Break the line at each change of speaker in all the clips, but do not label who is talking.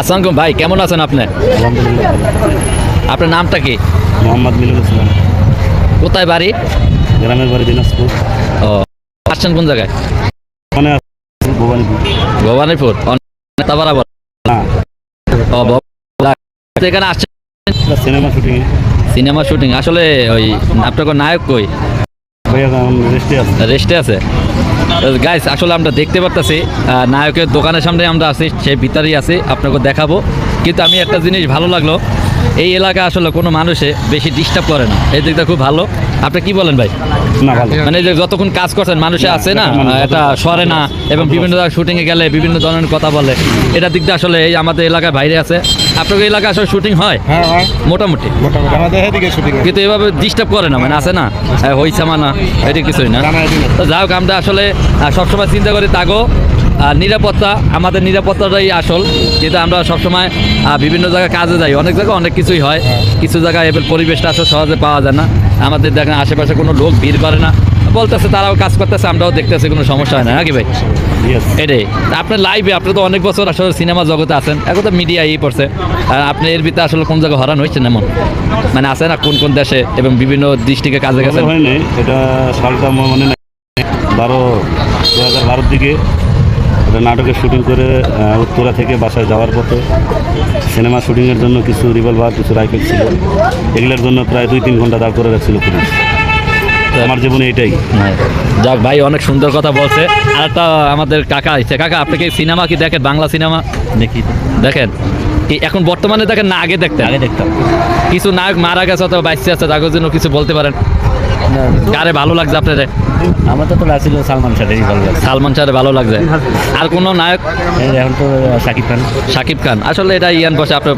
আসসালামু আলাইকুম ভাই, কেমন আছেন আপনি?
আলহামদুলিল্লাহ ভালো।
আপনার নামটা কি?
মোহাম্মদ মিলুল ইসলাম।
কোথায় বাড়ি?
গ্রামের বাড়ি দিনাজপুর।
ও, আসছেন কোন জায়গায়?
ওখানে আছে ভবানীপুর।
ভবানীপুর নেতা বরাবর।
হ্যাঁ,
ও তো এখানে আসছেন
এটা সিনেমা শুটিং।
Cinema shooting. আসলে ওই আপনার নায়ক কই?
ভাই এখন রেস্টে আছে।
রেস্টে আছে। গাইস, আসলে আমরা দেখতে পারতেছি নায়কের দোকানের সামনে আমরা আছি, সে ভিতরেই আছি, আপনাকে দেখাবো। কিন্তু আমি একটা জিনিস ভালো লাগলো, এই এলাকা আসলে কোনো মানুষে বেশি ডিস্টার্ব করে না, এই দিকটা খুব ভালো। আপনি কি বলেন ভাই?
না ভালো।
মানে যে যতক্ষণ কাজ করছেন মানুষে আছে না, এটা সরে না এবং বিভিন্ন জায়গায় শুটিংয়ে গেলে বিভিন্ন ধরনের কথা বলে, এটা দিকটা আসলে এই আমাদের এলাকায় বাইরে আছে। আপনাদের এলাকায় আসলে শুটিং হয়
হ্যাঁ হয়
মোটামুটি,
মোটামুটি আমাদের এদিকে শুটিং।
কিন্তু এভাবে ডিস্টার্ব করে না, মানে আছে না হইছে মানা, এটা কিছুই না। তো যাই হোক, আমরা আসলে সবসময় চিন্তা করি তাগো নিরাপত্তা, আমাদের নিরাপত্তাটাই আসল। যেহেতু আমরা সবসময় বিভিন্ন জায়গায় কাজে যাই, অনেক জায়গায় অনেক কিছুই হয়, কিছু জায়গায় এবার পরিবেশটা আসলে সহজে পাওয়া যায় না। আমাদের দেখেন আশেপাশে কোনো লোক ভিড় করে না, বলতেছে তারাও কাজ করতেছে, আমরাও দেখতেছি, কোনো সমস্যা হয় না নাকি ভাই? এটাই। আপনার লাইভে আপনি তো অনেক বছর আসলে সিনেমা জগতে আছেন, এখন তো মিডিয়া পড়ছে, আর আপনি এর ভিতরে আসলে কোন জায়গায় হরান হয়েছেন এমন, মানে আছে না কোন কোন দেশে এবং বিভিন্ন ডিস্ট্রিক্টে কাজে গেছেন?
হয়নি, এটা সালটা মনে নেই, 2012 দিকে এটা নাটকের শুটিং করে উত্তরা থেকে বাসায় যাওয়ার পথে সিনেমা শুটিংয়ের জন্য কিছু রিভলভার, কিছু রাইফেল ছিল, এগুলোর জন্য প্রায় 2-3 ঘন্টা দাঁড় করে রাখছিল পুলিশ। আমার জীবনে এটাই।
হ্যাঁ, যাক ভাই, অনেক সুন্দর কথা বলছে। আর একটা আমাদের কাকা আসছে। কাকা, আপনি কি সিনেমা কি দেখেন? বাংলা সিনেমা
দেখি
দেখেন কি এখন বর্তমানে দেখেন না আগে দেখতেন?
আগে দেখতাম।
কিছু নায়ক মারা গেছে অথবা বাইসে আছে, তাদের জন্য কিছু বলতে পারেন? কারে ভালো লাগছে আপনার?
আমার তো লাগছিল সালমান শাহেরই ভালো লাগছে।
সালমান শাহের ভালো লাগছে। আর কোন নায়ক?
এখন তো শাকিব খান।
শাকিব খান। আসলে এটা ইয়ান বসে আপনার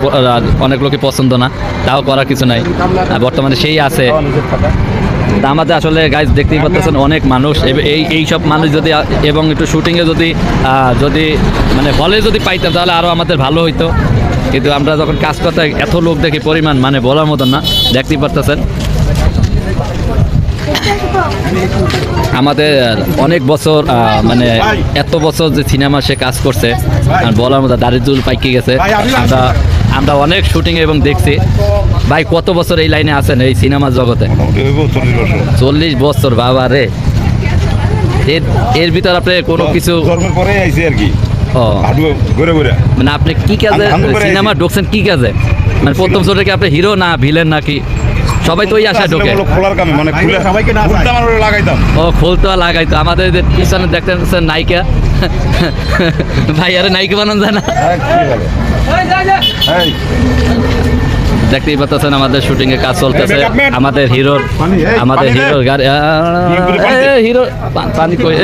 অনেক লোকে পছন্দ না, তাও করার কিছু নাই, বর্তমানে সেই আছে। তা আমাদের আসলে গাইজ দেখতেই পাচ্ছেন অনেক মানুষ, এই সব মানুষ যদি এবং একটু শুটিংয়ে যদি মানে হলে যদি পাইতাম তাহলে আরও আমাদের ভালো হইতো। কিন্তু আমরা যখন কাজ করতে এত লোক দেখি, পরিমাণ মানে বলার মতন না, দেখতেই পারতেছেন। আমাদের অনেক বছর মানে এত বছর যে সিনেমা সে কাজ করছে, আর বলার মতো দারিদ্র পাইকে গেছে। আমরা অনেক শুটিং এবং দেখছি। ভাই, কত বছর এই লাইনে আছেন এই সিনেমার জগতে? 40 বছর। বাবা রে, এর ভিতর আপনি কোনো কিছু মানে আপনি কি কাজে সিনেমা ঢুকছেন? কি কাজে মানে প্রথম ছোট কি আপনি হিরো না ভিলেন নাকি? সবাই তো ওই আশায় ঢোকে। ও, খুলতো লাগাইতো। আমাদের পিছনে দেখতেন নায়িকা, ভাই আরে নায়িকা বানানো যায় না? দেখতেই পাচ্ছেন আমাদের শুটিং এ কাজ চলতেছে। আমাদের হিরোর গাড়ি, হিরো পানি কই,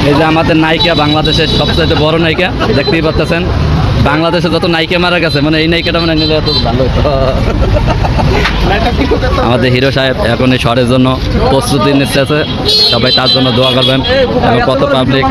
এই যে আমাদের নায়িকা, বাংলাদেশের সবচেয়ে বড় নায়িকা, দেখতেই পাচ্ছেন। বাংলাদেশে যত নায়িকা মারা গেছে, মানে এই নায়িকাটা মানে নিলে এত ভালো হতো। আমাদের হিরো সাহেব এখন এই শহরের জন্য প্রস্তুতি নিচ্ছে, সবাই তার জন্য দোয়া করবেন। এবং কত পাবলিক